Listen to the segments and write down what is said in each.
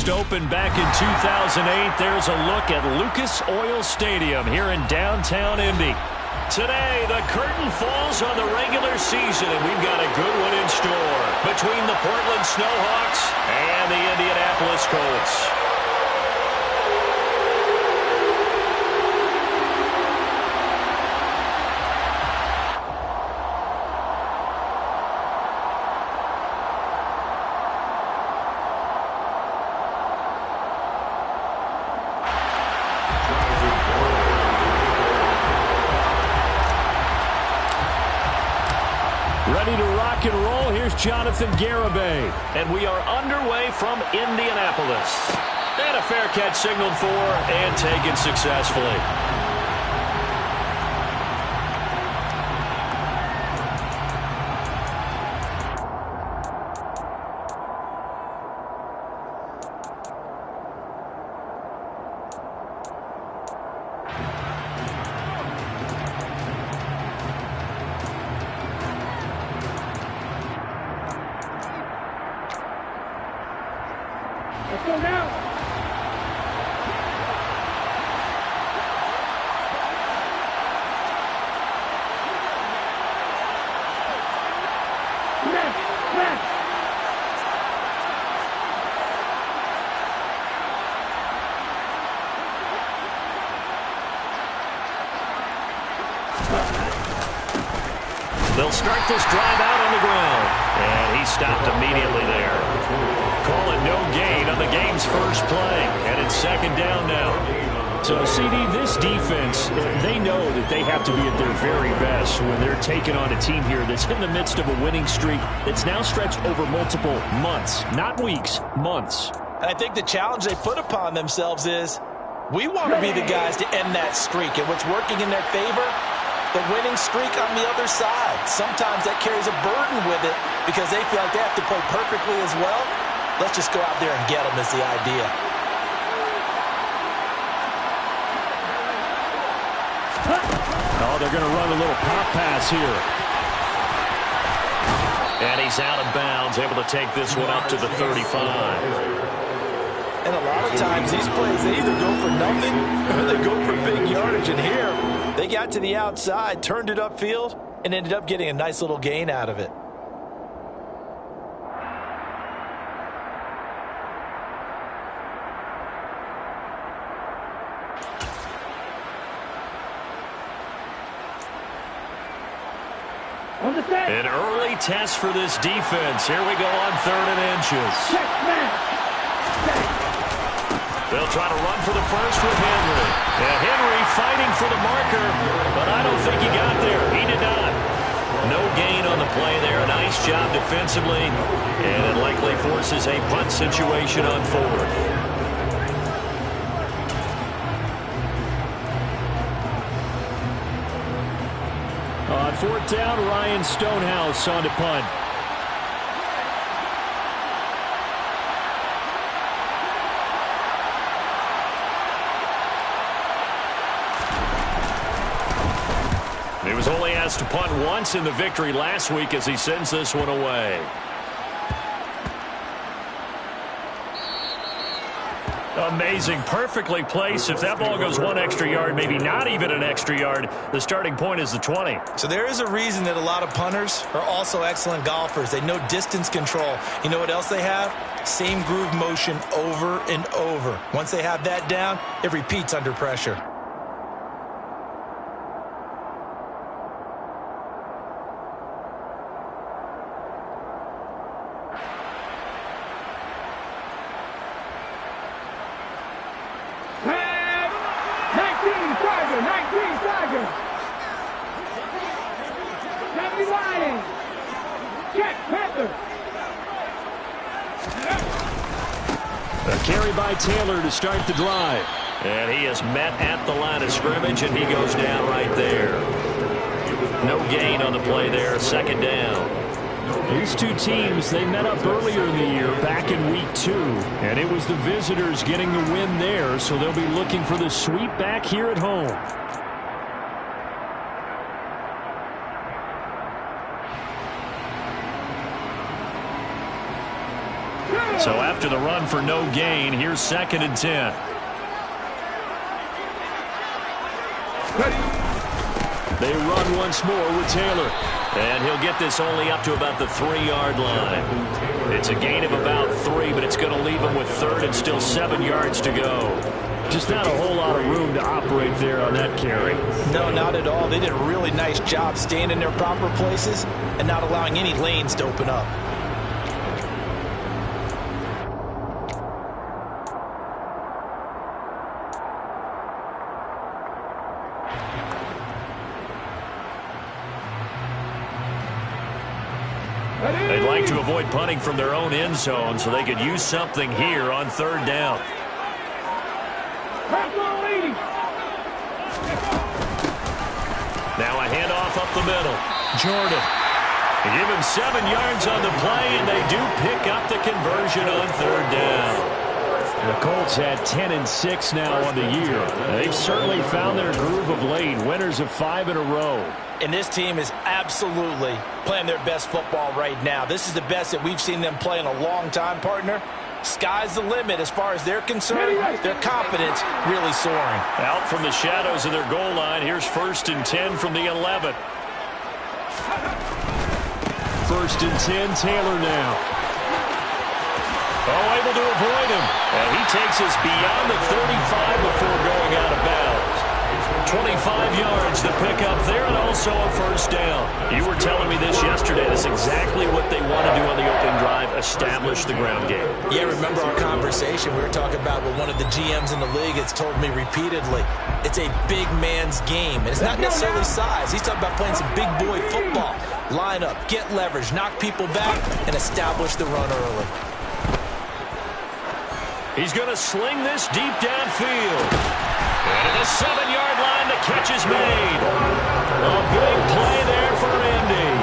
first opened back in 2008, there's a look at Lucas Oil Stadium here in downtown Indy. Today, the curtain falls on the regular season, and we've got a good one in store between the Portland Snowhawks and the Indianapolis Colts. Ready to rock and roll. Here's Jonathan Garibay. And we are underway from Indianapolis. And a fair catch signaled for and taken successfully. Let's go now. Left. They'll start this drive out on the ground. And he stopped immediately there. Call it no gain on the game's first play. And it's second down now. So, CD, this defense, they know that they have to be at their very best when they're taking on a team here that's in the midst of a winning streak that's now stretched over multiple months. Not weeks, months. And I think the challenge they put upon themselves is we want to be the guys to end that streak. And what's working in their favor? The winning streak on the other side. Sometimes that carries a burden with it because they feel like they have to play perfectly as well. Let's just go out there and get them is the idea. Oh, they're going to run a little pop pass here. And he's out of bounds, able to take this one up to the 35. And a lot of times these plays, they either go for nothing or they go for big yardage. And here, they got to the outside, turned it upfield, and ended up getting a nice little gain out of it. An early test for this defense. Here we go on 3rd and inches. They'll try to run for the first with Henry. And Henry fighting for the marker, but I don't think he got there. He did not. No gain on the play there. Nice job defensively, and it likely forces a punt situation on 4th. On 4th down, Ryan Stonehouse on to punt. He was only asked to punt once in the victory last week as he sends this one away. Amazing. Perfectly placed. If that ball goes 1 extra yard, maybe not even an extra yard, the starting point is the 20. So there is a reason that a lot of punters are also excellent golfers. They know distance control. You know what else they have? Same groove motion over and over. Once they have that down, it repeats under pressure. A carry by Taylor to start the drive. And he is met at the line of scrimmage, and he goes down right there. No gain on the play there, second down. These two teams, they met up earlier in the year, back in week 2. And it was the visitors getting the win there, so they'll be looking for the sweep back here at home. So after the run for no gain, here's 2nd and 10. They run once more with Taylor. And he'll get this only up to about the 3-yard line. It's a gain of about 3, but it's going to leave him with 3rd and still 7 yards to go. Just not a whole lot of room to operate there on that carry. No, not at all. They did a really nice job staying in their proper places and not allowing any lanes to open up. They'd like to avoid punting from their own end zone so they could use something here on 3rd down. Now a handoff up the middle. Jordan. They give him 7 yards on the play, and they do pick up the conversion on 3rd down. The Colts had 10 and 6 now on the year. They've certainly found their groove of late, winners of 5 in a row. And this team is absolutely playing their best football right now. This is the best that we've seen them play in a long time, partner. Sky's the limit as far as they're concerned. Their confidence really soaring. Out from the shadows of their goal line, here's 1st and 10 from the 11. 1st and 10, Taylor now. Oh, able to avoid him. And he takes us beyond the 35 before going out of bounds. 25 yards to pick up there, and also a 1st down. You were telling me this yesterday. That's exactly what they want to do on the opening drive, establish the ground game. Yeah, remember our conversation. We were talking about what one of the GMs in the league has told me repeatedly. It's a big man's game, and it's not necessarily size. He's talking about playing some big boy football. Line up, get leverage, knock people back, and establish the run early. He's going to sling this deep downfield. And at the 7-yard line, the catch is made. A big play there for Indy.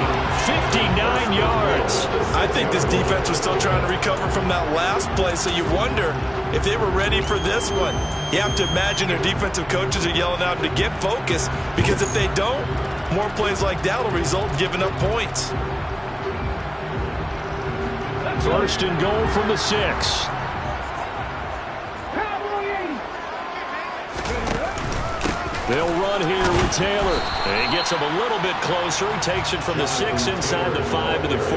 59 yards. I think this defense was still trying to recover from that last play, so you wonder if they were ready for this one. You have to imagine their defensive coaches are yelling out to get focused, because if they don't, more plays like that will result in giving up points. 1st and goal from the 6. They'll run here with Taylor. And he gets him a little bit closer. He takes it from the 6 inside the 5 to the 4.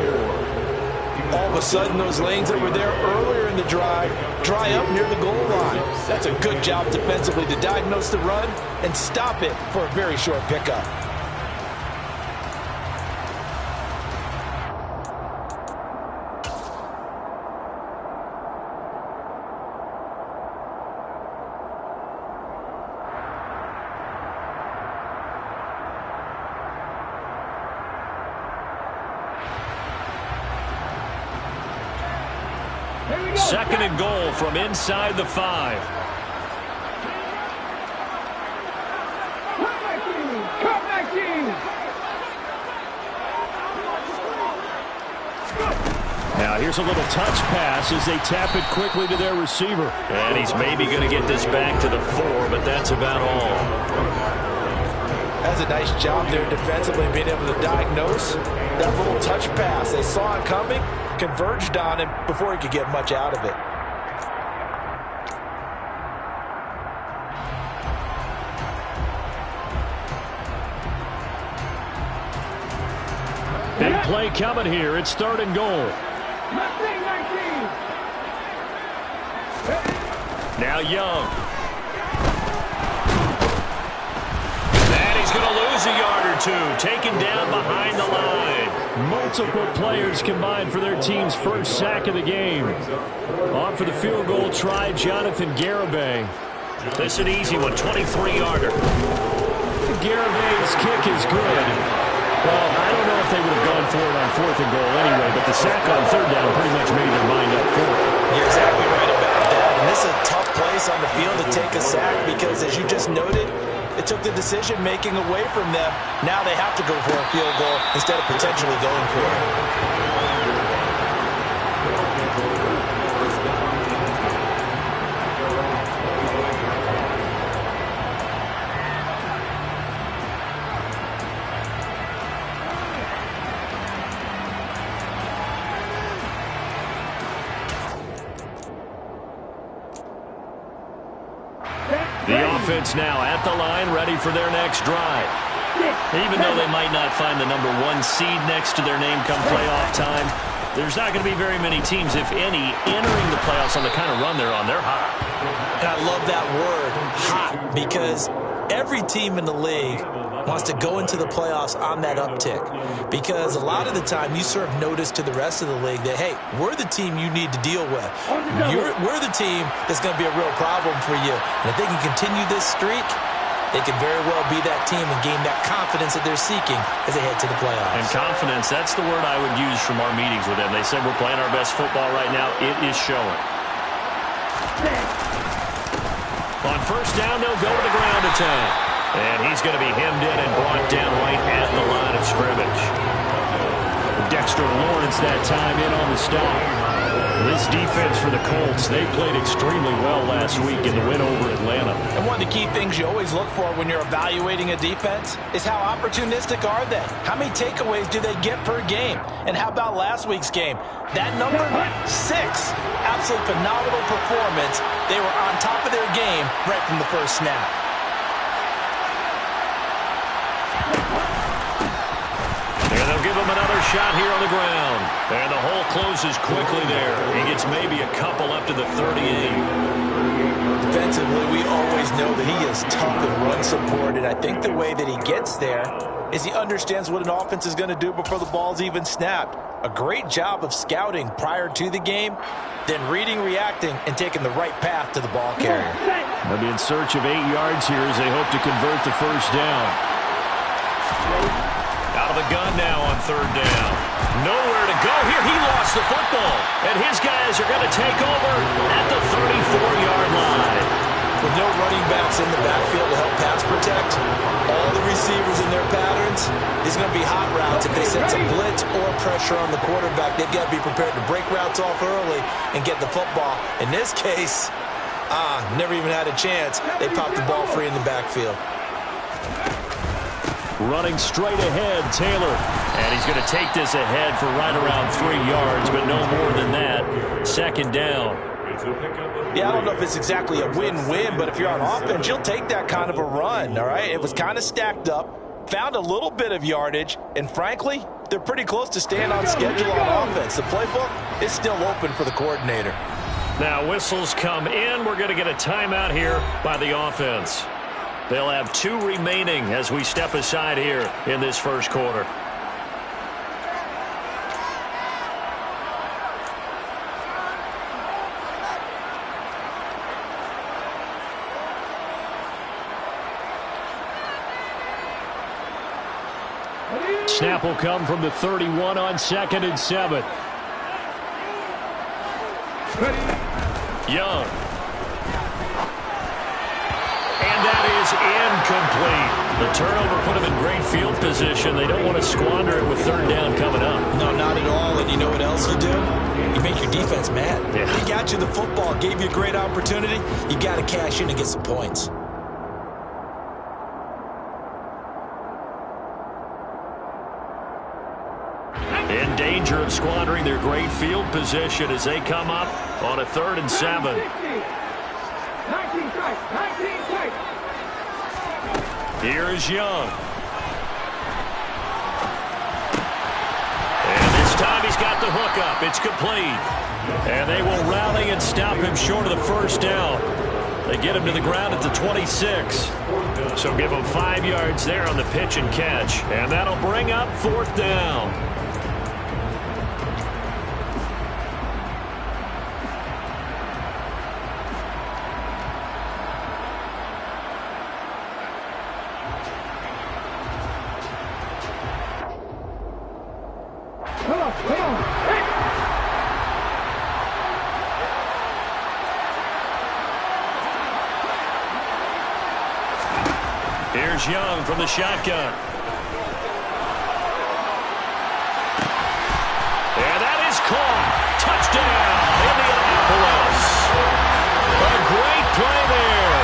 All of a sudden, those lanes that were there earlier in the drive dry up near the goal line. That's a good job defensively to diagnose the run and stop it for a very short pickup. Second and goal from inside the 5. Now here's a little touch pass as they tap it quickly to their receiver. And he's maybe going to get this back to the 4, but that's about all. That's a nice job there defensively, being able to diagnose that little touch pass. They saw it coming, converged on him before he could get much out of it. Big play coming here. It's 3rd and goal. Now Young. And he's going to lose a yard or two. Taken down behind the line. Multiple players combined for their team's 1st sack of the game. On for the field goal try, Jonathan Garibay. This is an easy one, 23-yarder. Garibay's kick is good. Well, I don't know if they would have gone for it on 4th and goal anyway, but the sack on 3rd down pretty much made their mind up for it. You're exactly right about that. And this is a tough place on the field to take a sack because, as you just noted, it took the decision-making away from them. Now they have to go for a field goal instead of potentially going for it. The offense now at the line, ready for their next drive. Even though they might not find the #1 seed next to their name come playoff time, there's not going to be very many teams, if any, entering the playoffs on the kind of run they're on. They're hot. And I love that word, hot, because every team in the league wants to go into the playoffs on that uptick, because a lot of the time you serve notice to the rest of the league that, hey, we're the team you need to deal with. We're the team that's going to be a real problem for you. And if they can continue this streak, they could very well be that team and gain that confidence that they're seeking as they head to the playoffs. And confidence, that's the word I would use from our meetings with them. They said we're playing our best football right now. It is showing. On first down, they'll go to the ground attack. And he's going to be hemmed in and brought down right at the line of scrimmage. Dexter Lawrence that time in on the stop. This defense for the Colts, they played extremely well last week in the win over Atlanta. And one of the key things you always look for when you're evaluating a defense is how opportunistic are they? How many takeaways do they get per game? And how about last week's game? That number 6, absolutely phenomenal performance. They were on top of their game right from the first snap. And they'll give him another shot here on the ground. And the hole closes quickly there. He gets maybe a couple up to the 38. Defensively, we always know that he is tough and run support. And I think the way that he gets there is he understands what an offense is going to do before the ball's even snapped. A great job of scouting prior to the game, then reading, reacting, and taking the right path to the ball carrier. They'll be in search of 8 yards here as they hope to convert the first down. Out of the gun now on third down. Nowhere to go here. He lost the football. And his guys are going to take over at the 34-yard line. With no running backs in the backfield to help pass protect, all the receivers in their patterns, these are going to be hot routes. If they sense a blitz or pressure on the quarterback, they've got to be prepared to break routes off early and get the football. In this case, never even had a chance. They popped the ball free in the backfield. Running straight ahead, Taylor. And he's going to take this ahead for right around 3 yards, but no more than that. Second down. Yeah, I don't know if it's exactly a win-win, but if you're on offense, you'll take that kind of a run, all right? It was kind of stacked up, found a little bit of yardage, and frankly, they're pretty close to staying on schedule on offense. The playbook is still open for the coordinator. Now whistles come in. We're going to get a timeout here by the offense. They'll have 2 remaining as we step aside here in this first quarter. Snap will come from the 31 on 2nd and 7. Young. And that is incomplete. The turnover put them in great field position. They don't want to squander it with third down coming up. No, not at all. And you know what else you do? You make your defense mad. Yeah. He got you the football, gave you a great opportunity. You got to cash in and get some points. In danger of squandering their great field position as they come up on a 3rd and 7. 19 strikes. Here is Young. And this time he's got the hook up. It's complete. And they will rally and stop him short of the first down. They get him to the ground at the 26. So give him 5 yards there on the pitch and catch. And that'll bring up 4th down. Here's Young from the shotgun. And that is caught. Touchdown, Indianapolis. A great play there.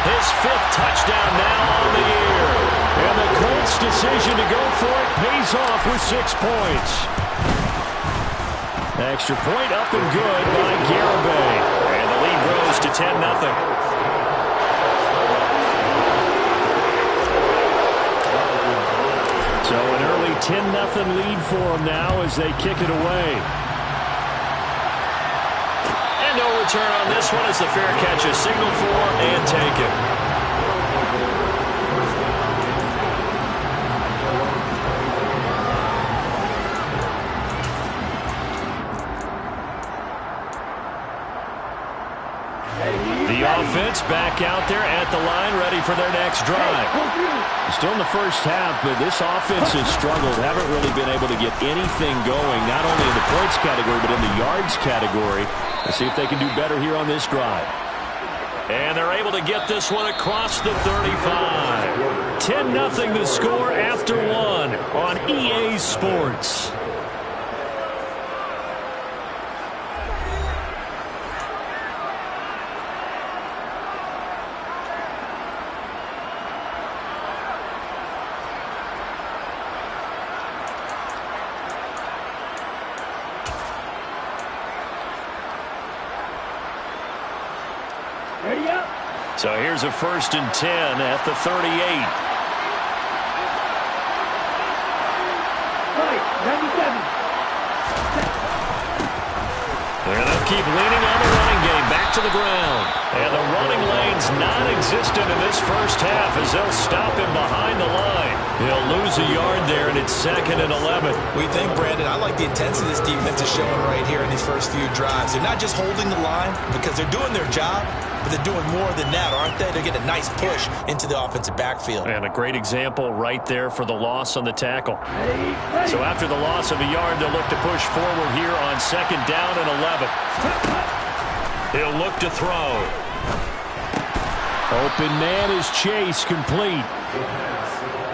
His 5th touchdown now on the year. And the Colts' decision to go for it pays off with 6 points. Extra point up and good by Garibay. And the lead grows to 10-0. 10-0 lead for them now as they kick it away. And no return on this one as the fair catch is signaled for and taken. The offense back out there at the line, ready for their next drive. Still in the first half, but this offense has struggled. Haven't really been able to get anything going, not only in the points category, but in the yards category. Let's see if they can do better here on this drive. And they're able to get this one across the 35. 10-0 the score after one on EA Sports. So here's a 1st and 10 at the 38. And they'll keep leaning on the running game. Back to the ground. And the running lane's non-existent in this first half as they'll stop him behind the line. He'll lose a yard there, and it's 2nd and 11. We think, Brandon, I like the intensity this defense is showing right here in these first few drives. They're not just holding the line because they're doing their job, but they're doing more than that, aren't they? They're getting a nice push into the offensive backfield. And a great example right there for the loss on the tackle. So after the loss of a yard, they'll look to push forward here on 2nd down and 11. He'll look to throw. Open man is Chase, complete.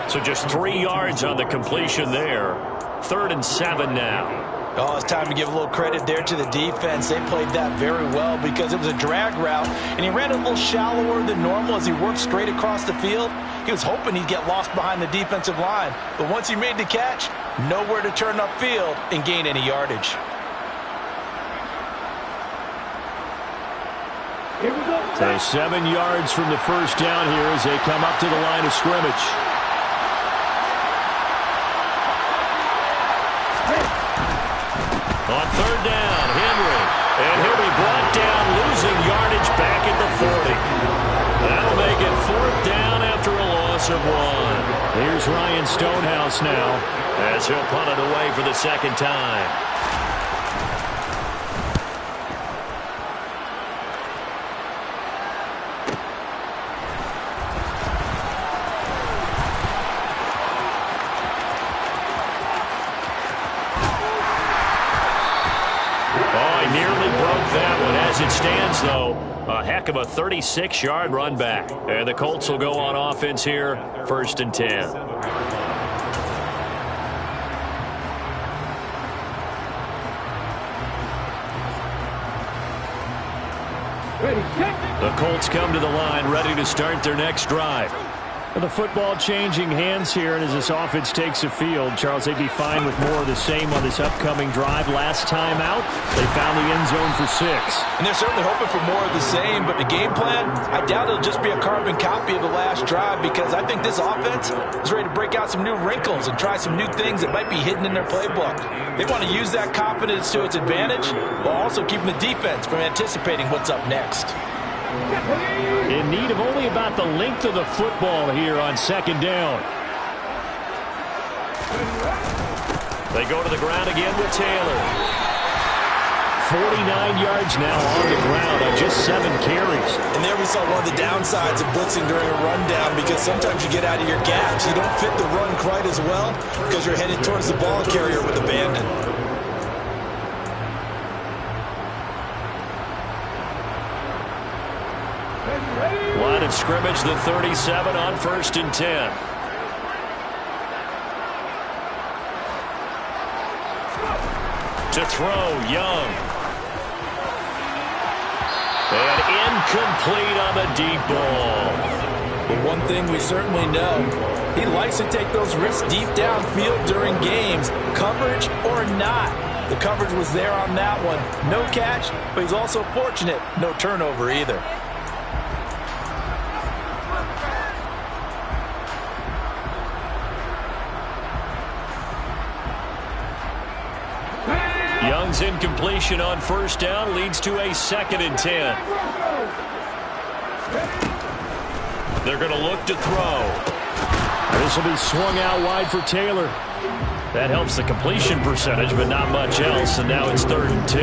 So just 3 yards on the completion there. 3rd and 7 now. Oh, it's time to give a little credit there to the defense. They played that very well because it was a drag route, and he ran a little shallower than normal as he worked straight across the field. He was hoping he'd get lost behind the defensive line, but once he made the catch, nowhere to turn upfield and gain any yardage. So 7 yards from the first down here as they come up to the line of scrimmage. On 3rd down, Henry. And he'll be brought down, losing yardage back at the 40. That'll make it 4th down after a loss of 1. Here's Ryan Stonehouse now as he'll punt it away for the 2nd time. As it stands, though, a heck of a 36-yard run back. And the Colts will go on offense here, 1st and 10. The Colts come to the line, ready to start their next drive. The football changing hands here, and as this offense takes the field, Charles, they'd be fine with more of the same on this upcoming drive. Last time out, they found the end zone for 6. And they're certainly hoping for more of the same, but the game plan, I doubt it'll just be a carbon copy of the last drive because I think this offense is ready to break out some new wrinkles and try some new things that might be hidden in their playbook. They want to use that confidence to its advantage while also keeping the defense from anticipating what's up next. In need of only about the length of the football here on 2nd down. They go to the ground again with Taylor. 49 yards now on the ground on just 7 carries. And there we saw one of the downsides of blitzing during a rundown because sometimes you get out of your gaps. You don't fit the run quite as well because you're headed towards the ball carrier with abandon. Line of scrimmage, the 37 on 1st and 10. To throw, Young. And incomplete on the deep ball. But one thing we certainly know, he likes to take those risks deep downfield during games, coverage or not. The coverage was there on that one. No catch, but he's also fortunate. No turnover either. Young's incompletion on first down leads to a 2nd and 10. They're going to look to throw. This will be swung out wide for Taylor. That helps the completion percentage, but not much else, and now it's 3rd and 10.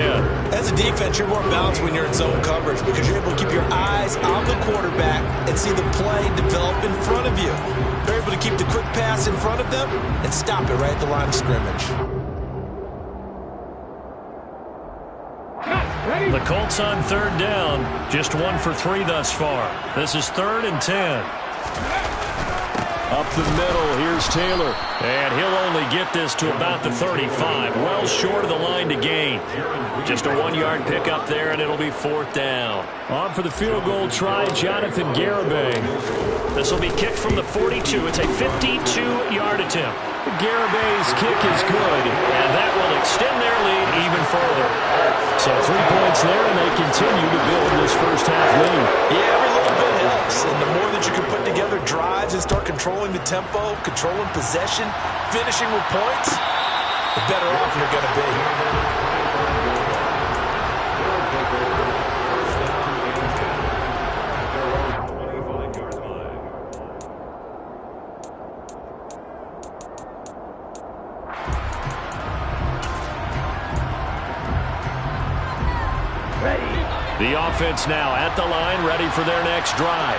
As a defense, you're more balanced when you're in zone coverage because you're able to keep your eyes on the quarterback and see the play develop in front of you. They're able to keep the quick pass in front of them and stop it right at the line of scrimmage. The Colts on 3rd down, just 1 for 3 thus far. This is 3rd and 10. Up the middle, here's Taylor. And he'll only get this to about the 35, well short of the line to gain. Just a 1-yard pickup there, and it'll be 4th down. On for the field goal try, Jonathan Garibay. This will be kicked from the 42. It's a 52-yard attempt. Garibay's kick is good, and that will extend their lead even further. So 3 points there, and they continue to build this first half lead. Yeah, every little bit helps, and the more that you can put together drives and start controlling the tempo, controlling possession, finishing with points, the better off you're going to be. The offense now at the line, ready for their next drive.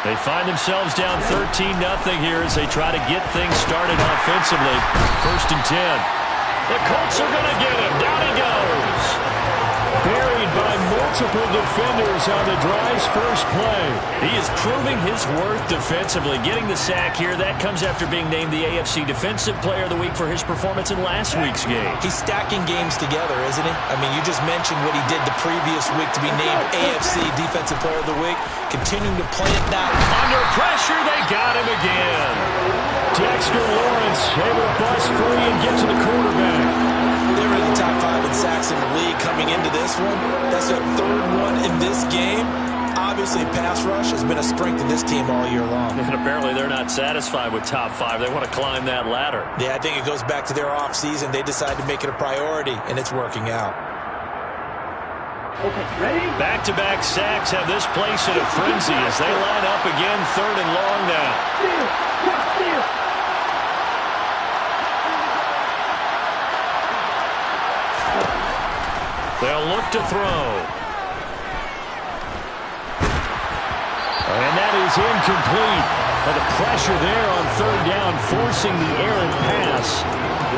They find themselves down 13-0 here as they try to get things started offensively. 1st and 10. The Colts are going to get him. Down he goes. Buried by multiple defenders on the drive's first play. He is proving his worth defensively. Getting the sack here, that comes after being named the AFC Defensive Player of the Week for his performance in last week's game. He's stacking games together, isn't he? I mean, you just mentioned what he did the previous week to be named AFC Defensive Player of the Week. Continuing to play it now. Under pressure, they got him again. Dexter Lawrence able to bust free and get to the quarterback. They were in the top 5 in sacks in the league coming into this one. That's their 3rd one in this game. Obviously, pass rush has been a strength in this team all year long. And apparently they're not satisfied with top 5. They want to climb that ladder. Yeah, I think it goes back to their offseason. They decided to make it a priority, and it's working out. Okay, ready? Back-to-back sacks have this place in a frenzy as they line up again 3rd and long now. Steal. They'll look to throw. And that is incomplete. But the pressure there on 3rd down, forcing the errant pass.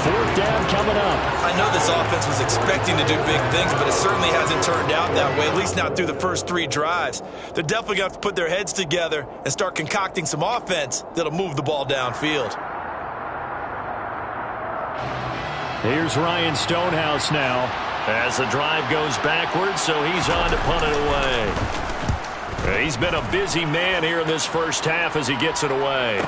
4th down coming up. I know this offense was expecting to do big things, but it certainly hasn't turned out that way, at least not through the first 3 drives. They're definitely going to have to put their heads together and start concocting some offense that'll move the ball downfield. Here's Ryan Stonehouse now as the drive goes backwards, so he's on to punt it away. He's been a busy man here in this first half as he gets it away.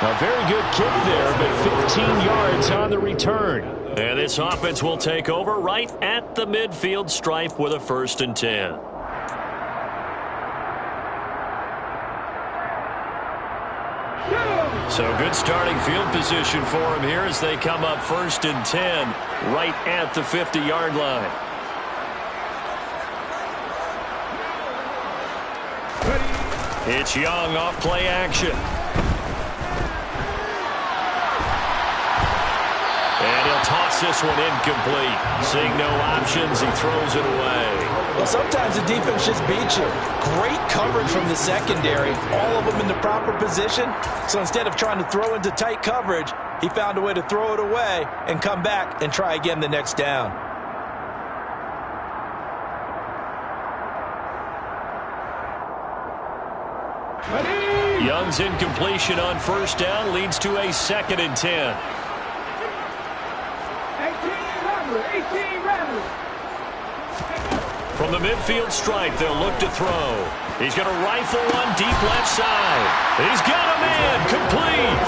A very good kick there, but 15 yards on the return. And this offense will take over right at the midfield stripe with a 1st and 10. So good starting field position for him here as they come up 1st and 10 right at the 50-yard line. It's Young off play action. And he'll toss this one incomplete. Seeing no options, he throws it away. Well, sometimes the defense just beats you. Great coverage from the secondary. All of them in the proper position. So instead of trying to throw into tight coverage, he found a way to throw it away and come back and try again the next down. Ready? Young's incompletion on 1st down leads to a 2nd and 10. 18 Rattler. From the midfield stripe, they'll look to throw. He's going to rifle one deep left side. He's got a man complete.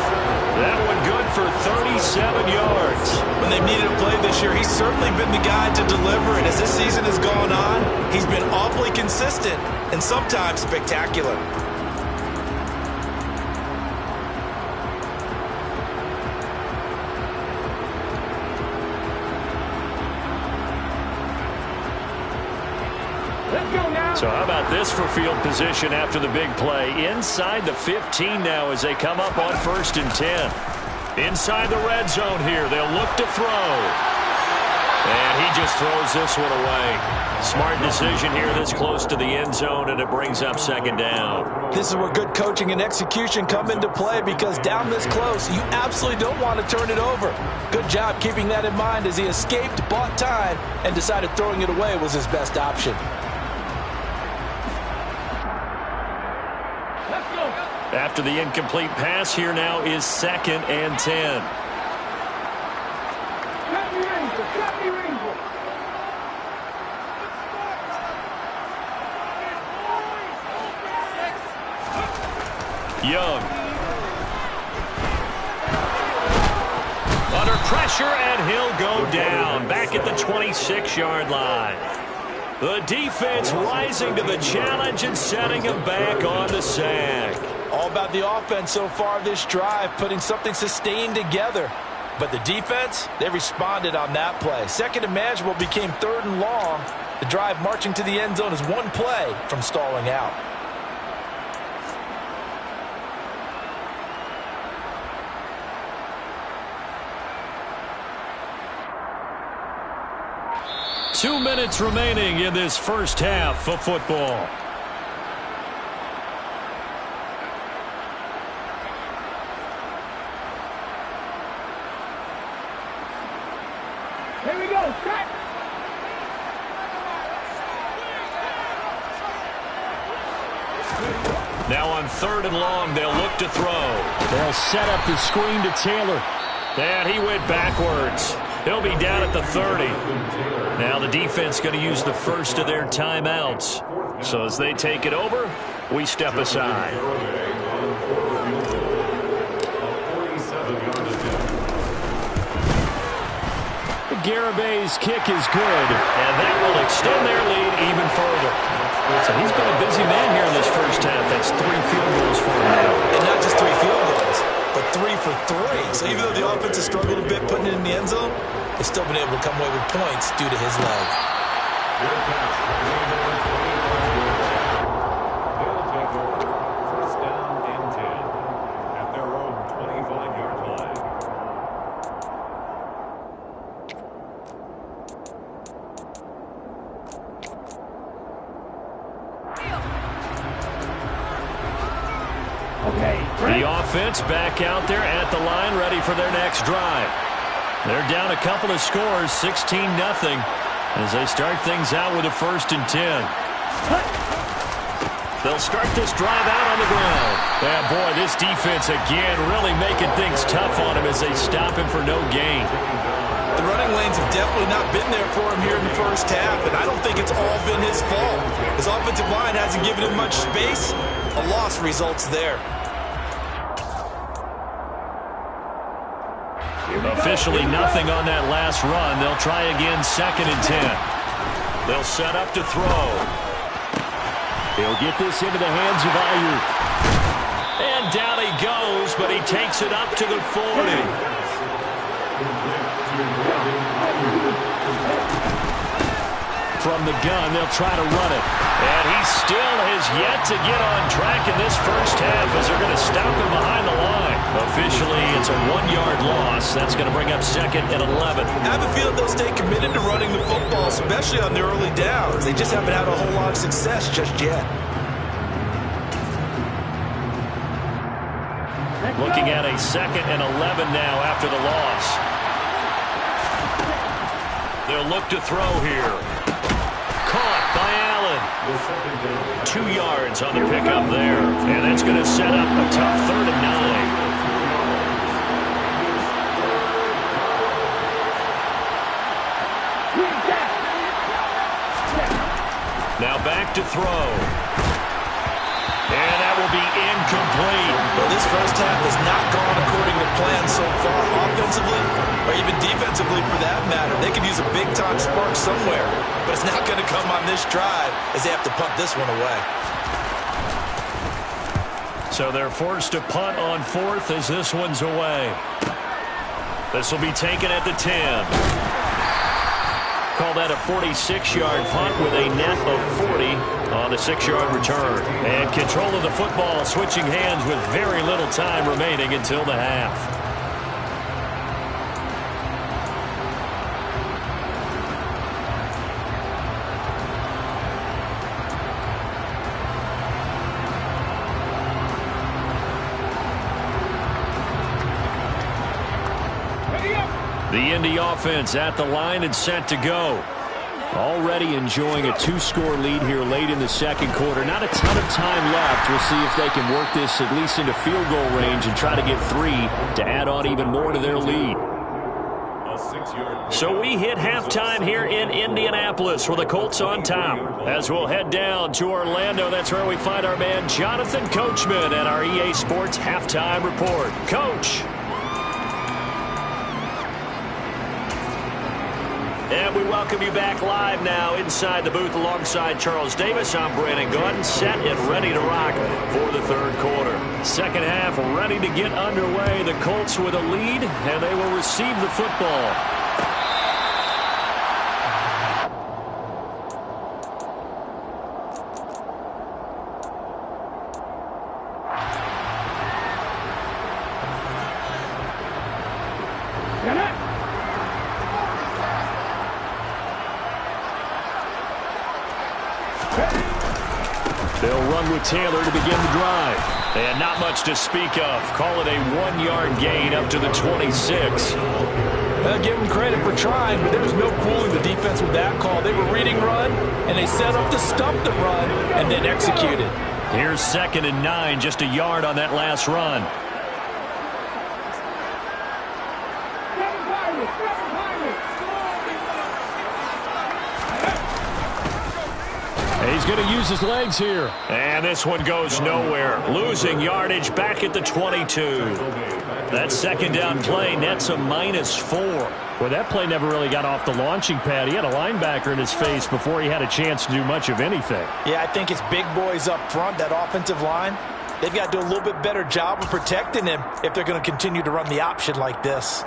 That one good for 37 yards. When they've needed a play this year, he's certainly been the guy to deliver. And as this season has gone on, he's been awfully consistent and sometimes spectacular. Let's go now. So how about this for field position after the big play? Inside the 15 now as they come up on 1st and 10. Inside the red zone here. They'll look to throw. And he just throws this one away. Smart decision here this close to the end zone, and it brings up 2nd down. This is where good coaching and execution come into play, because down this close, you absolutely don't want to turn it over. Good job keeping that in mind as he escaped, bought time, and decided throwing it away was his best option. Let's go. After the incomplete pass, here now is 2nd and 10. Cut me, Ranger. Cut me, Ranger. Young. Under pressure, and he'll go down. Back at the 26-yard line. The defense rising to the challenge and setting him back on the sack. All about the offense so far this drive, putting something sustained together. But the defense, they responded on that play. 2nd and manageable became 3rd and long. The drive marching to the end zone is one play from stalling out. Two minutes remaining in this first half of football. Here we go. Cut. Now on 3rd and long, they'll look to throw. They'll set up the screen to Taylor. And he went backwards. He'll be down at the 30. Now the defense going to use the first of their timeouts. So as they take it over, we step aside. Garabay's kick is good, and that will extend their lead even further. So he's been a busy man here in this first half. That's 3 field goals for him now. And not just 3 field goals, but 3 for 3. So even though the offense has struggled a bit putting it in the end zone, they've still been able to come away with points due to his leg. First down and 10 at their own 25-yard line. The offense back out there at the line, ready for their next drive. They're down a couple of scores, 16-0, as they start things out with a 1st and 10. They'll start this drive out on the ground. Yeah, boy, this defense again really making things tough on him as they stop him for no gain. The running lanes have definitely not been there for him here in the first half, and I don't think it's all been his fault. His offensive line hasn't given him much space. A loss results there. Officially nothing on that last run. They'll try again 2nd and 10. They'll set up to throw. He'll get this into the hands of Ayuk. And down he goes, but he takes it up to the 40. From the gun, they'll try to run it. And he still has yet to get on track in this first half as they're going to stop him behind the line. Officially, it's a 1-yard loss. That's going to bring up 2nd and 11. I have a feeling they'll stay committed to running the football, especially on the early downs. They just haven't had a whole lot of success just yet. Looking at a 2nd and 11 now after the loss. They'll look to throw here. Caught by Allen. 2 yards on the pickup there. And that's going to set up a tough 3rd and 9. Now back to throw. And that will be incomplete. Well, this first half has not gone according to plan so far, offensively or even defensively for that matter. They could use a big-time spark somewhere, but it's not going to come on this drive as they have to punt this one away. So they're forced to punt on 4th as this one's away. This will be taken at the 10. call that a 46-yard punt with a net of 40 on the 6-yard return. And control of the football switching hands with very little time remaining until the half. The Indy offense at the line and set to go. Already enjoying a 2-score lead here late in the second quarter. Not a ton of time left. We'll see if they can work this at least into field goal range and try to get 3 to add on even more to their lead. So we hit halftime here in Indianapolis with the Colts on top. As we'll head down to Orlando, that's where we find our man Jonathan Coachman at our EA Sports Halftime Report. Coach. And we welcome you back live now inside the booth alongside Charles Davis. I'm Brandon Gordon, set and ready to rock for the third quarter. Second half ready to get underway. The Colts with a lead, and they will receive the football. They'll run with Taylor to begin the drive. And not much to speak of. Call it a 1-yard gain up to the 26. Well, give them credit for trying, but there was no fooling the defense with that call. They were reading run, and they set up to stump the run, and then executed. Here's 2nd and 9, just a yard on that last run. He's going to use his legs here. And this one goes nowhere. Losing yardage back at the 22. That second down play nets a -4. Well, that play never really got off the launching pad. He had a linebacker in his face before he had a chance to do much of anything. Yeah, I think it's big boys up front, that offensive line. They've got to do a little bit better job of protecting him if they're going to continue to run the option like this.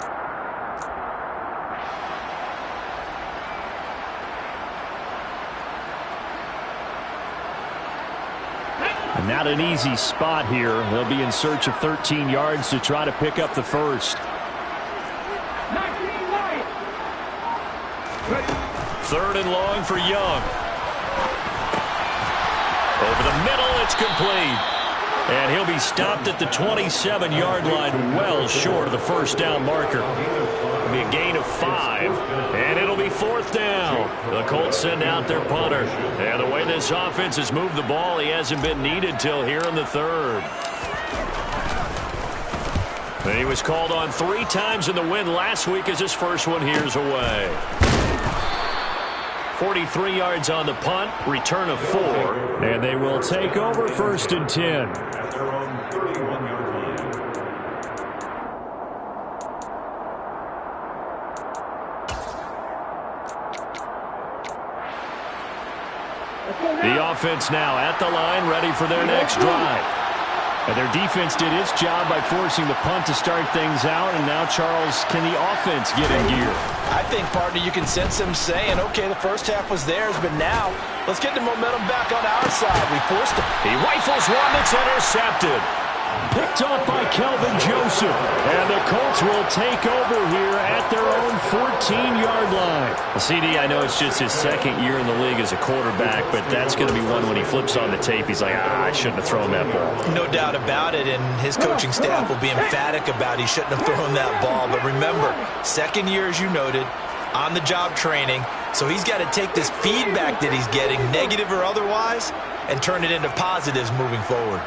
Not an easy spot here. They'll be in search of 13 yards to try to pick up the first. Third and long for Young. Over the middle, it's complete. And he'll be stopped at the 27-yard line, well short of the first down marker. It'll be a gain of 5, and it'll be 4th down. The Colts send out their punter. And the way this offense has moved the ball, he hasn't been needed till here in the third. And he was called on 3 times in the win last week as his first one here's away. 43 yards on the punt, return of 4, and they will take over 1st and 10. At their own 31-yard line. The offense now at the line, ready for their next drive. And their defense did its job by forcing the punt to start things out, and now, Charles, can the offense get in gear? I think, partner, you can sense them saying, okay, the first half was theirs, but now let's get the momentum back on our side. We forced it. He rifles one that's intercepted. Picked off by Kelvin Joseph. And the Colts will take over here at their own 14-yard line. CD, I know it's just his second year in the league as a quarterback, but that's going to be one when he flips on the tape. He's like, I shouldn't have thrown that ball. No doubt about it, and his coaching staff will be emphatic about he shouldn't have thrown that ball. But remember, second year, as you noted, on-the-job training, so he's got to take this feedback that he's getting, negative or otherwise, and turn it into positives moving forward.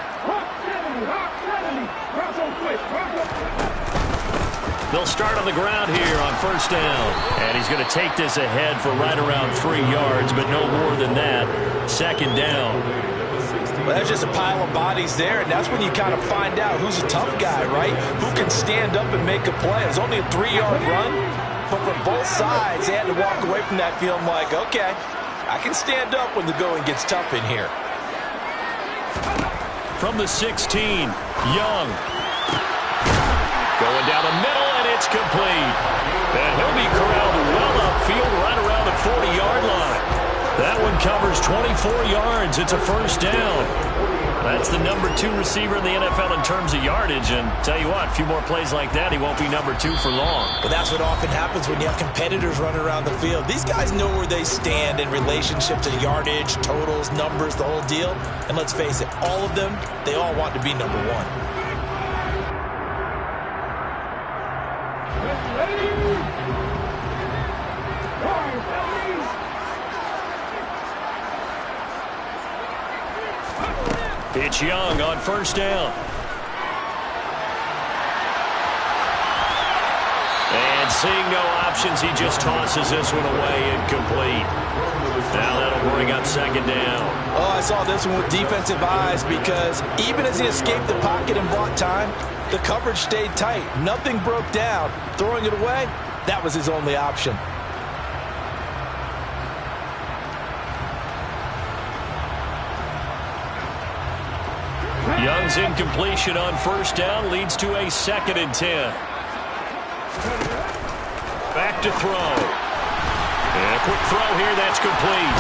They'll start on the ground here on first down. And he's going to take this ahead for right around 3 yards, but no more than that. Second down. Well, that's just a pile of bodies there, and that's when you kind of find out who's a tough guy, right? Who can stand up and make a play. It was only a 3-yard run, but from both sides, they had to walk away from that feeling like, okay, I can stand up when the going gets tough in here. From the 16, Young. Going down the middle, and it's complete. And he'll be corralled well upfield right around the 40-yard line. That one covers 24 yards. It's a first down. That's the number 2 receiver in the NFL in terms of yardage. And tell you what, a few more plays like that, he won't be number 2 for long. But that's what often happens when you have competitors running around the field. These guys know where they stand in relationship to yardage, totals, numbers, the whole deal. And let's face it, all of them, they all want to be number 1. It's Young on first down. And seeing no options, he just tosses this one away, incomplete. Now that'll bring up second down. Oh, I saw this one with defensive eyes because even as he escaped the pocket and bought time, the coverage stayed tight. Nothing broke down. Throwing it away, that was his only option. Young's incompletion on first down leads to a 2nd and 10. Back to throw. And a quick throw here, that's complete.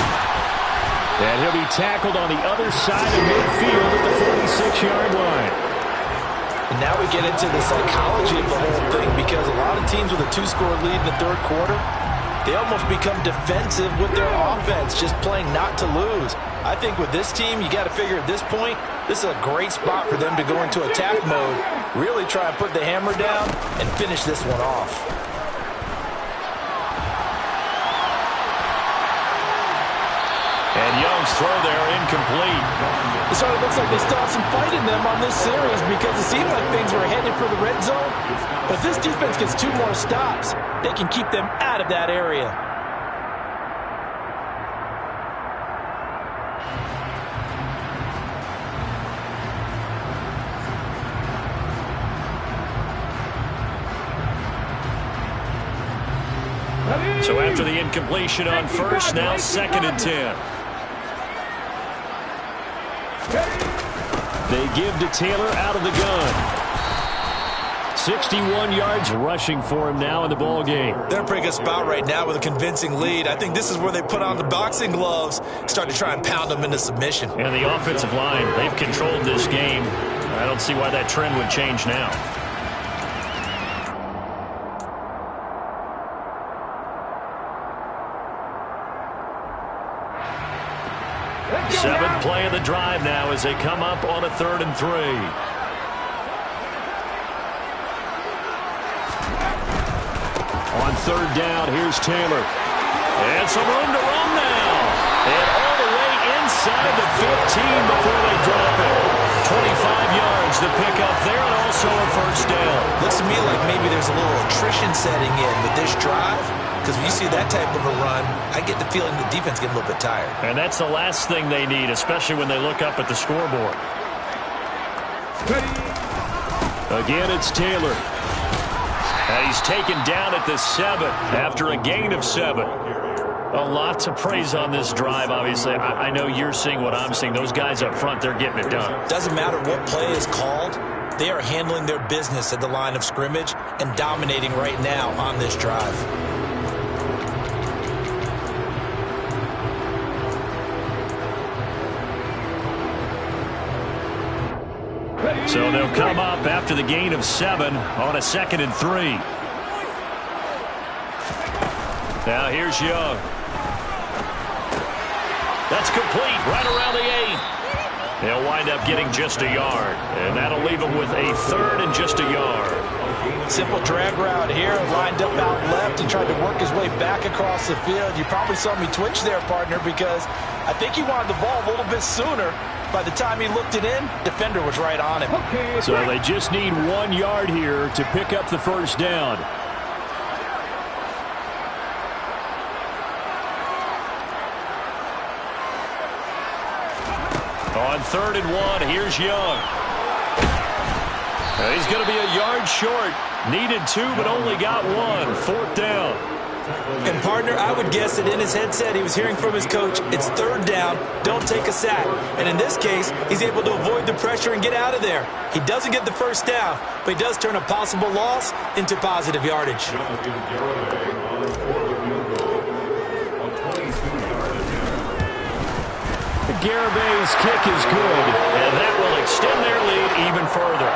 And he'll be tackled on the other side of midfield at the 46-yard line. And now we get into the psychology of the whole thing because a lot of teams with a 2-score lead in the third quarter, they almost become defensive with their offense, just playing not to lose. I think with this team, you got to figure at this point, this is a great spot for them to go into attack mode, really try and put the hammer down and finish this one off. And Young's throw there incomplete. It sort of looks like they still have some fight in them on this series because it seemed like things were headed for the red zone. But if this defense gets 2 more stops, they can keep them out of that area. So after the incompletion on first, now 2nd and 10. They give to Taylor out of the gun. 61 yards rushing for him now in the ball game. They're in a pretty good spot right now with a convincing lead. I think this is where they put on the boxing gloves, start to try and pound them into submission. And the offensive line, they've controlled this game. I don't see why that trend would change now. Seventh play of the drive now as they come up on a 3rd and 3. On 3rd down, here's Taylor. And some room to run now. And all the way inside the 15 before they drop it. 25 yards to pick up there and also a first down. Looks to me like maybe there's a little attrition setting in with this drive. Because when you see that type of a run, I get the feeling the defense getting a little bit tired. And that's the last thing they need, especially when they look up at the scoreboard. Again, it's Taylor. And he's taken down at the 7 after a gain of 7. A lot to praise on this drive, obviously. I know you're seeing what I'm seeing. Those guys up front, they're getting it done. Doesn't matter what play is called. They are handling their business at the line of scrimmage and dominating right now on this drive. So they'll come up after the gain of 7 on a 2nd and 3. Now here's Young. That's complete right around the 8. They'll wind up getting just a yard. And that'll leave them with a 3rd and just a yard. Simple drag route here. Lined up out left and tried to work his way back across the field. You probably saw me twitch there, partner, because I think he wanted the ball a little bit sooner. By the time he looked it in, defender was right on him. So they just need 1 yard here to pick up the first down. On 3rd and 1, here's Young. He's going to be a yard short. Needed 2, but only got 1. 4th down. And, partner, I would guess that in his headset he was hearing from his coach, it's 3rd down, don't take a sack. And in this case, he's able to avoid the pressure and get out of there. He doesn't get the first down, but he does turn a possible loss into positive yardage. Garabay's kick is good, and that will extend their lead even further.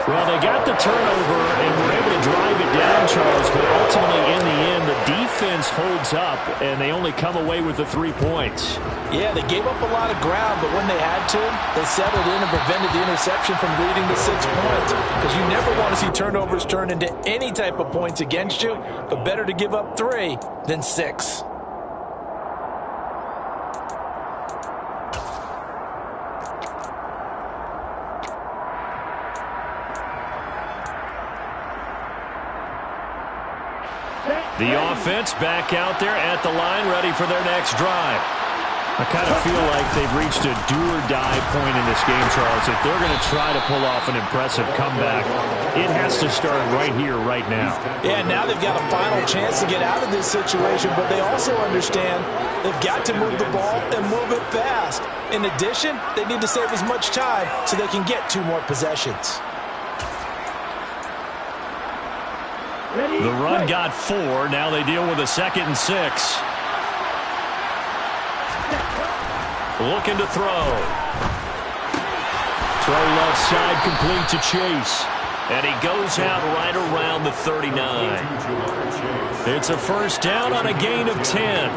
Well, they got the turnover and were able to drive it down, Charles, but ultimately in the end, the defense holds up, and they only come away with the 3 points. Yeah, they gave up a lot of ground, but when they had to, they settled in and prevented the interception from leading to 6 points. Because you never want to see turnovers turn into any type of points against you, but better to give up 3 than 6. The offense back out there at the line, ready for their next drive. I kind of feel like they've reached a do-or-die point in this game, Charles. If they're going to try to pull off an impressive comeback, it has to start right here, right now. Yeah, now they've got a final chance to get out of this situation, but they also understand they've got to move the ball and move it fast. In addition, they need to save as much time so they can get 2 more possessions. The run got 4. Now they deal with a 2nd and 6. Looking to throw. Throw left side complete to Chase. And he goes out right around the 39. It's a first down on a gain of 10.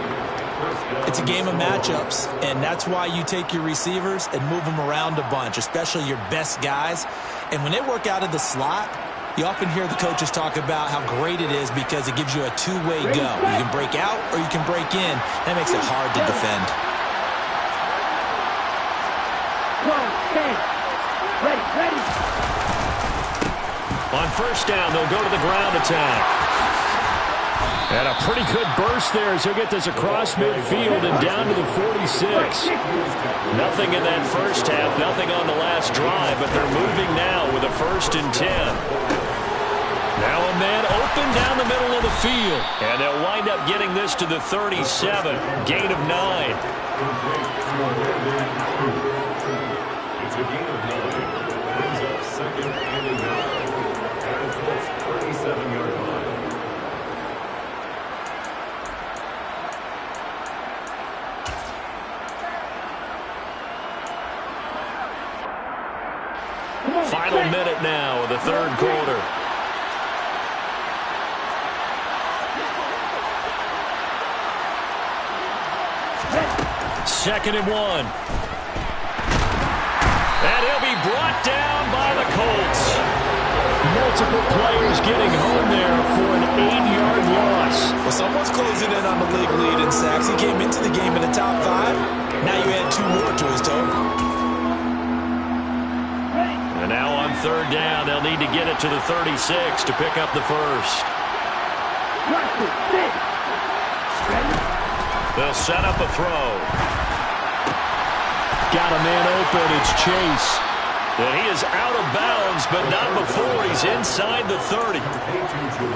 It's a game of matchups, and that's why you take your receivers and move them around a bunch, especially your best guys. And when they work out of the slot, you often hear the coaches talk about how great it is because it gives you a two-way go. You can break out or you can break in. That makes it hard to defend. Ready. On first down, they'll go to the ground attack. And a pretty good burst there as he'll get this across midfield and down to the 46. Nothing in that first half, nothing on the last drive, but they're moving now with a 1st and 10. Now a man open down the middle of the field. And they'll wind up getting this to the 37. Gain of 9. It's a gain of 9. Brings up 2nd and 9. At its 37-yard line. Final minute now of the 3rd quarter. Second and 1. And he'll be brought down by the Colts. Multiple players getting home there for an 8-yard loss. Well, someone's closing in on the league lead in sacks. He came into the game in the top 5. Now you add 2 more to his total. And now on 3rd down, they'll need to get it to the 36 to pick up the first. They'll set up a throw. Got a man open. It's Chase. And he is out of bounds, but not before he's inside the 30.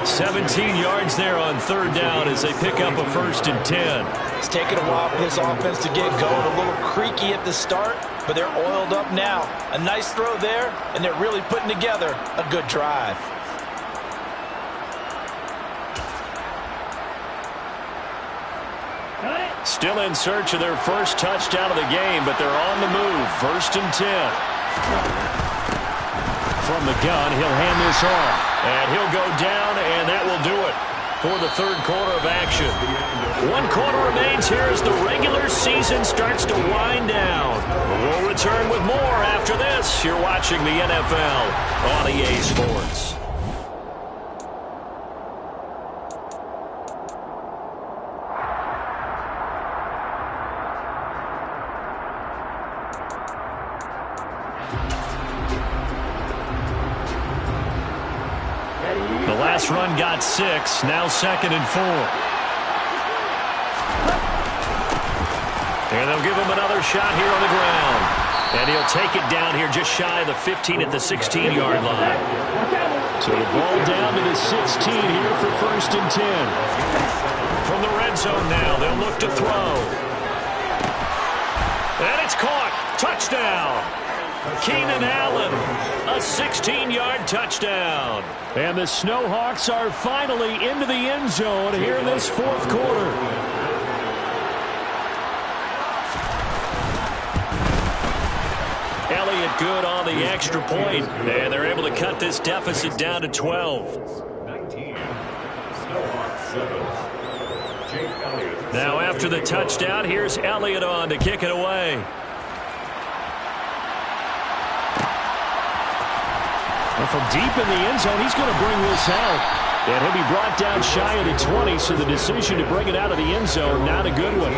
17 yards there on 3rd down as they pick up a 1st and 10. It's taken a while for this offense to get going. A little creaky at the start, but they're oiled up now. A nice throw there, and they're really putting together a good drive. Still in search of their first touchdown of the game, but they're on the move. 1st and 10. From the gun, he'll hand this off. And he'll go down, and that will do it for the 3rd quarter of action. 1 quarter remains here as the regular season starts to wind down. We'll return with more after this. You're watching the NFL on EA Sports. The last run got 6, now 2nd and 4. And they'll give him another shot here on the ground. And he'll take it down here just shy of the 15 at the 16-yard line. So the ball down to the 16 here for 1st and 10. From the red zone now, they'll look to throw. And it's caught. Touchdown. Keenan Allen, a 16-yard touchdown. And the Snowhawks are finally into the end zone here in this 4th quarter. good on the extra point, and they're able to cut this deficit down to 12. 19. Snowhawks 7. Jake Elliott. Now after the touchdown, here's Elliott on to kick it away. And from deep in the end zone, he's going to bring this out. And he'll be brought down shy of the 20, so the decision to bring it out of the end zone, not a good one.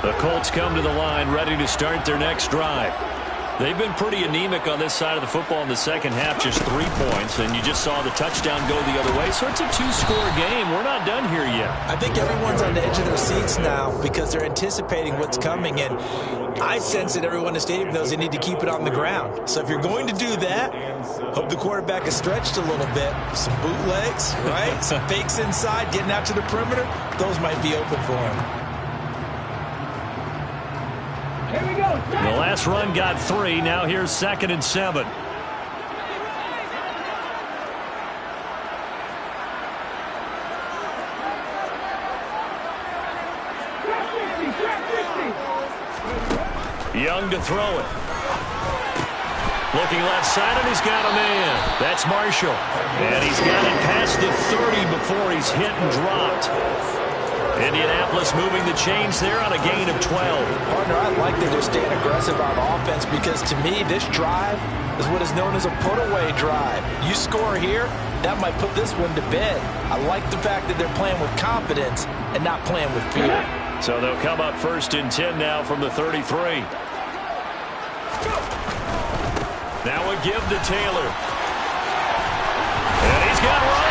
The Colts come to the line, ready to start their next drive. They've been pretty anemic on this side of the football in the second half, just 3 points, and you just saw the touchdown go the other way. So it's a 2-score game. We're not done here yet. I think everyone's on the edge of their seats now because they're anticipating what's coming, and I sense that everyone in the stadium knows they need to keep it on the ground. So if you're going to do that, hope the quarterback is stretched a little bit. Some bootlegs, right? Some fakes inside, getting out to the perimeter. Those might be open for him. Here we go. The last run got 3. Now here's 2nd and 7. Young to throw it. Looking left side, and he's got a man. That's Marshall. And he's got it past the 30 before he's hit and dropped. Indianapolis moving the chains there on a gain of 12. Partner, I like that they're staying aggressive on offense because to me, this drive is what is known as a put-away drive. You score here, that might put this one to bed. I like the fact that they're playing with confidence and not playing with fear. So they'll come up 1st and 10 now from the 33. Now a give to Taylor. And he's got room.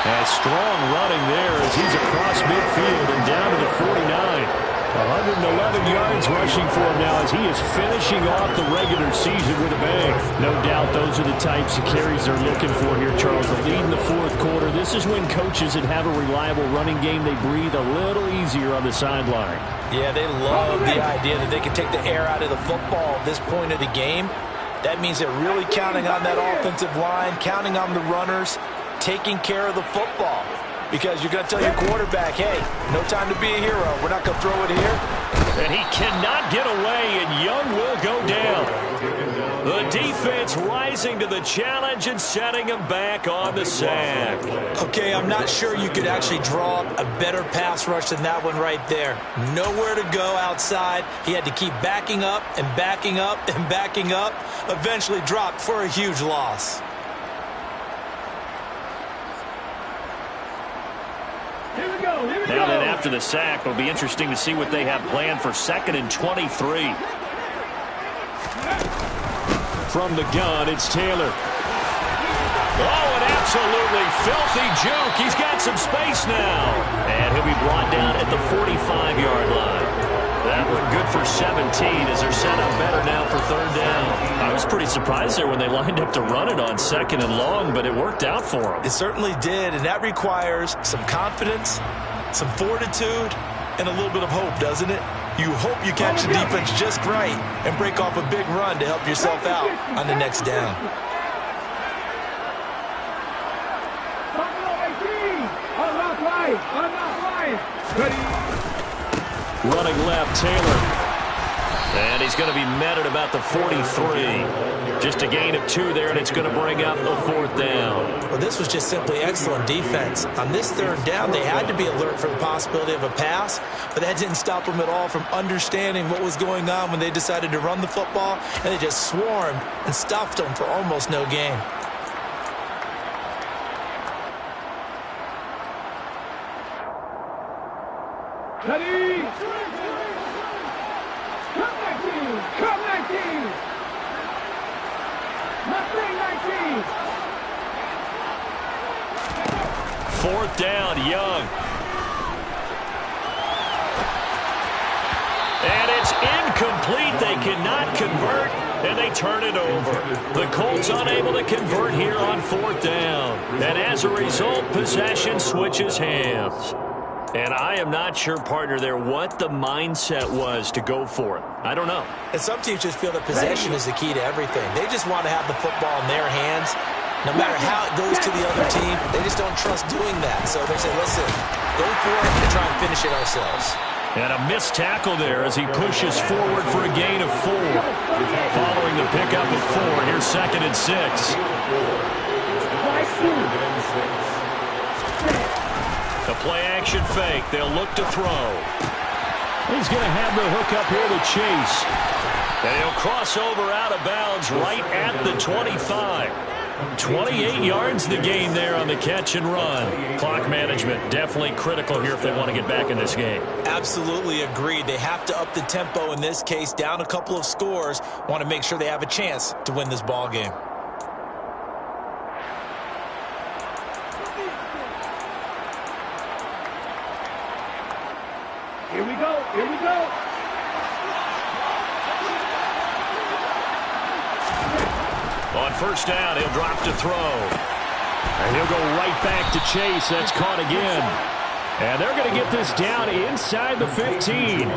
And strong running there as he's across midfield and down to the 49. 111 yards rushing for him now as he is finishing off the regular season with a bang. No doubt those are the types of carries they're looking for here, Charles. The lead in the 4th quarter. This is when coaches that have a reliable running game, they breathe a little easier on the sideline. Yeah, they love the idea that they can take the air out of the football at this point of the game. That means they're really counting on that offensive line, counting on the runners, taking care of the football. Because you're going to tell your quarterback, hey, no time to be a hero. We're not going to throw it here. And he cannot get away, and Young will go down. The defense rising to the challenge and setting him back on the sack. Okay, I'm not sure you could actually draw up a better pass rush than that one right there. Nowhere to go outside. He had to keep backing up and backing up and backing up. Eventually dropped for a huge loss. Now then, after the sack, it'll be interesting to see what they have planned for 2nd and 23. From the gun, it's Taylor. Oh, an absolutely filthy juke. He's got some space now. And he'll be brought down at the 45-yard line. That one good for 17 as they're set up better now for 3rd down. I was pretty surprised there when they lined up to run it on 2nd and long, but it worked out for them. It certainly did, and that requires some confidence, some fortitude, and a little bit of hope, doesn't it? You hope you catch the defense just right and break off a big run to help yourself out on the next down. Running left, Taylor. And he's going to be met at about the 43. Just a gain of 2 there, and it's going to bring up a 4th down. Well, this was just simply excellent defense. On this 3rd down, they had to be alert for the possibility of a pass, but that didn't stop them at all from understanding what was going on when they decided to run the football, and they just swarmed and stopped them for almost no gain. Ready? Come 19! Come 19! Mustang 19! 4th down, Young. And it's incomplete. They cannot convert, and they turn it over. The Colts unable to convert here on 4th down. And as a result, possession switches hands. And I am not sure, partner, there what the mindset was to go for it. I don't know. And some teams just feel that possession is the key to everything. They just want to have the football in their hands No matter how it goes to the other team, they just don't trust doing that. So they say, listen, go for it and try and finish it ourselves. And a missed tackle there as he pushes forward for a gain of 4. Following the pickup of 4, here's 2nd and 6. The play-action fake. They'll look to throw. He's going to have the hook up here to Chase. And he'll cross over out of bounds right at the 25. 28 yards the gain there on the catch and run. Clock management definitely critical here if they want to get back in this game. Absolutely agreed. They have to up the tempo in this case, down a couple of scores. Want to make sure they have a chance to win this ball game. Here we go. Here we go. On first down, he'll drop to throw. And he'll go right back to Chase. That's caught again. And they're going to get this down inside the 15.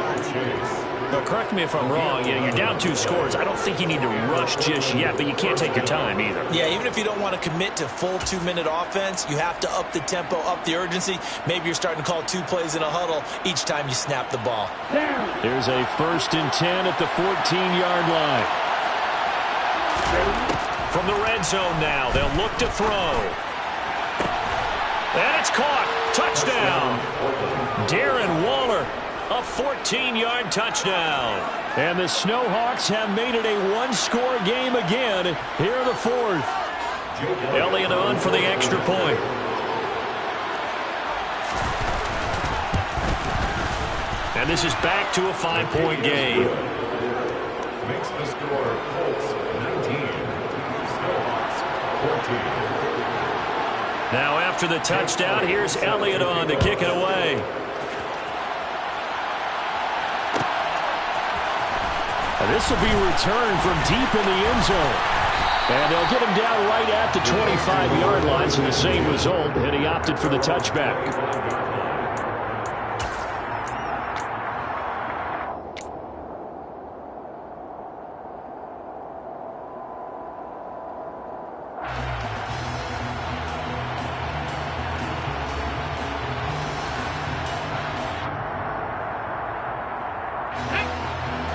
Now, correct me if I'm wrong. You're down 2 scores. I don't think you need to rush just yet, but you can't take your time either. Yeah, even if you don't want to commit to full 2-minute offense, you have to up the tempo, up the urgency. Maybe you're starting to call 2 plays in a huddle each time you snap the ball. There's a 1st and 10 at the 14-yard line. From the red zone now, they'll look to throw. And it's caught. Touchdown. Darren Waller, a 14-yard touchdown. And the Snowhawks have made it a 1-score game again here in the 4th. Elliott on for the extra point. And this is back to a 5-point game. Makes the score Colts 19, Snowhawks 14. Now after the touchdown, here's Elliott on to kick it away. And this will be returned from deep in the end zone. And they'll get him down right at the 25-yard line, so the same result, and he opted for the touchback.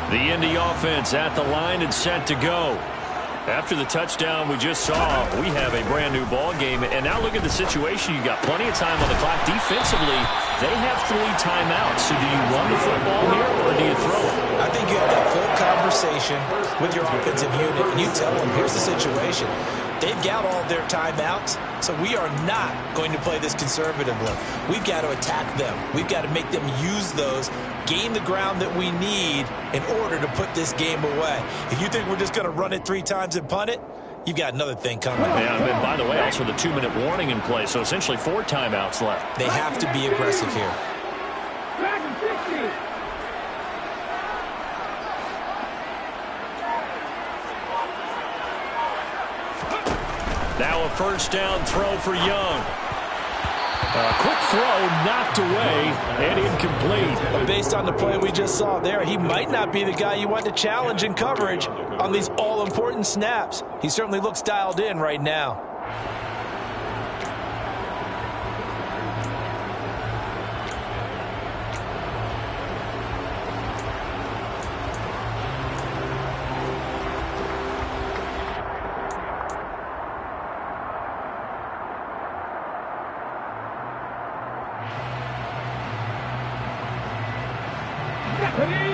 The Indy offense at the line and set to go. After the touchdown we just saw, we have a brand new ball game. And now look at the situation. You got plenty of time on the clock. Defensively, they have 3 timeouts. So do you run the football here or do you throw it? I think you have that full conversation with your offensive unit, and you tell them, here's the situation. They've got all their timeouts, so we are not going to play this conservatively. We've got to attack them. We've got to make them use those, gain the ground that we need in order to put this game away. If you think we're just going to run it 3 times and punt it, you've got another thing coming. Yeah, and by the way, also the 2-minute warning in play, so essentially 4 timeouts left. They have to be aggressive here. Back and 60. Now a first down throw for Young. A quick throw knocked away and incomplete. But based on the play we just saw there, he might not be the guy you want to challenge in coverage on these all-important snaps. He certainly looks dialed in right now.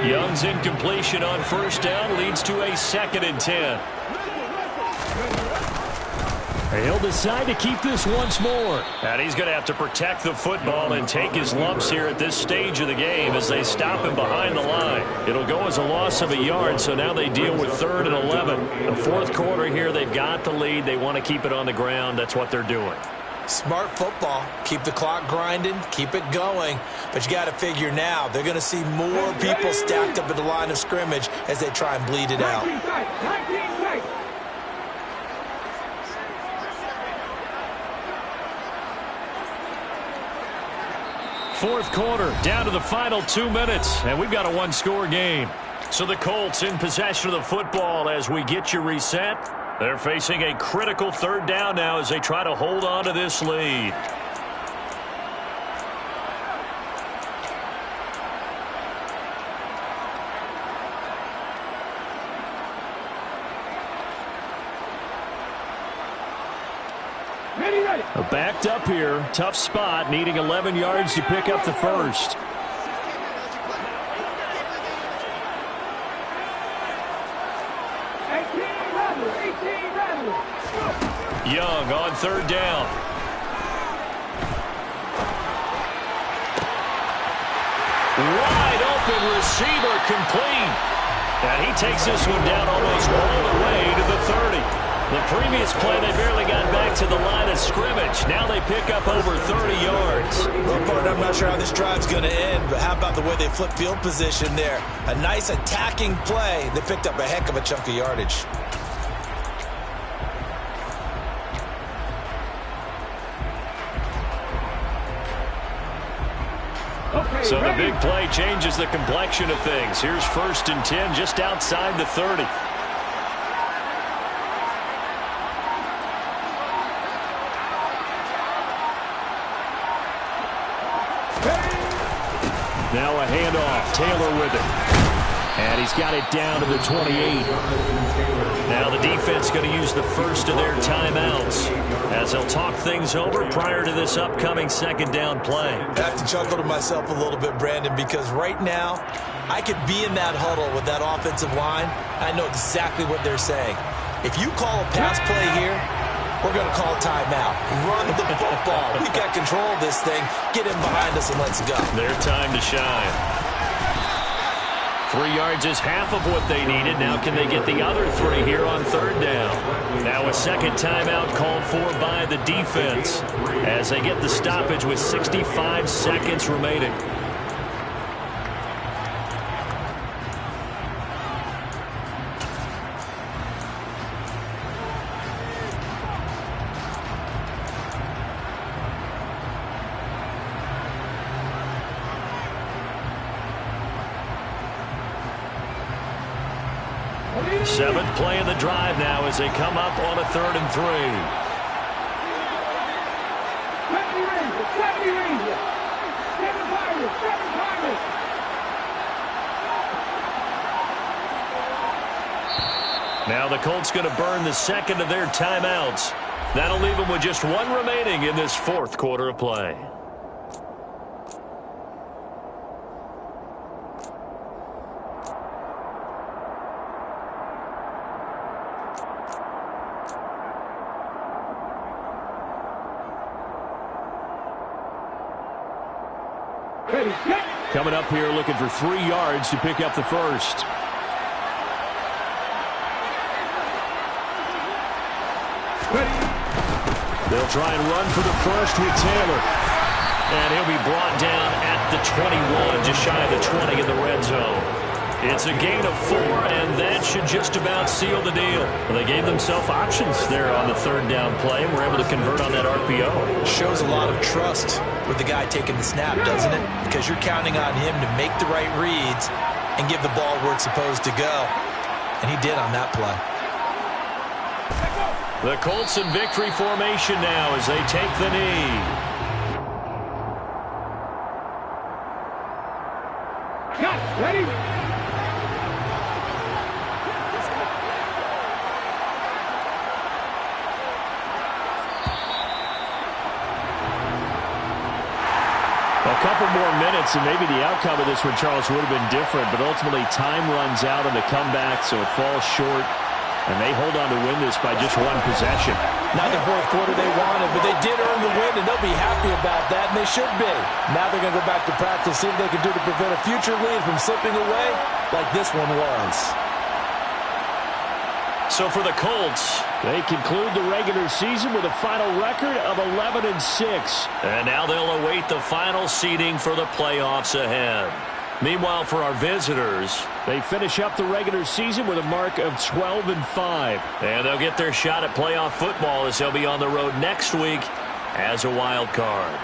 Young's incompletion on first down leads to a 2nd and 10. He'll decide to keep this once more. And he's going to have to protect the football and take his lumps here at this stage of the game as they stop him behind the line. It'll go as a loss of a yard, so now they deal with 3rd and 11. The 4th quarter here, they've got the lead. They want to keep it on the ground. That's what they're doing. Smart football. Keep the clock grinding, keep it going. But you got to figure now, they're going to see more people stacked up at the line of scrimmage as they try and bleed it out. 19 tight. Fourth quarter, down to the final 2 minutes, and we've got a 1-score game. So the Colts in possession of the football as we get you reset. They're facing a critical third down now as they try to hold on to this lead. Backed up here. Tough spot. Needing 11 yards to pick up the first. Young on third down. Wide open receiver complete. And he takes this one down almost all the way to the 30. The previous play, they barely got back to the line of scrimmage. Now they pick up over 30 yards. Well, partner, I'm not sure how this drive's going to end, but how about the way they flip field position there? A nice attacking play. They picked up a heck of a chunk of yardage. So the big play changes the complexion of things. Here's 1st and 10 just outside the 30. Now a handoff. Taylor with it. And he's got it down to the 28. Now the defense going to use the first of their timeouts as they'll talk things over prior to this upcoming second down play. I have to chuckle to myself a little bit, Brandon, because right now I could be in that huddle with that offensive line. I know exactly what they're saying. If you call a pass play here, we're going to call timeout. Run the football. We've got control of this thing. Get him behind us and let's go. Their time to shine. 3 yards is half of what they needed. Now can they get the other 3 here on third down? Now a second timeout called for by the defense as they get the stoppage with 65 seconds remaining. Seventh play of the drive now as they come up on a 3rd and 3. Now the Colts going to burn the second of their timeouts. That'll leave them with just 1 remaining in this 4th quarter of play. Coming up here looking for 3 yards to pick up the first. They'll try and run for the first with Taylor. And he'll be brought down at the 21, just shy of the 20 in the red zone. It's a gain of 4, and that should just about seal the deal. Well, they gave themselves options there on the 3rd down play, and were able to convert on that RPO. Shows a lot of trust with the guy taking the snap, doesn't it? Because you're counting on him to make the right reads and give the ball where it's supposed to go. And he did on that play. The Colts in victory formation now as they take the knee. Ready? A couple more minutes, and maybe the outcome of this one, Charles, would have been different. But ultimately, time runs out on the comeback, so it falls short. And they hold on to win this by just 1 possession. Not the 4th quarter they wanted, but they did earn the win, and they'll be happy about that, and they should be. Now they're going to go back to practice, see what they can do to prevent a future lead from slipping away like this one was. So for the Colts, they conclude the regular season with a final record of 11-6. And now they'll await the final seeding for the playoffs ahead. Meanwhile, for our visitors, they finish up the regular season with a mark of 12-5. And they'll get their shot at playoff football as they'll be on the road next week as a wild card.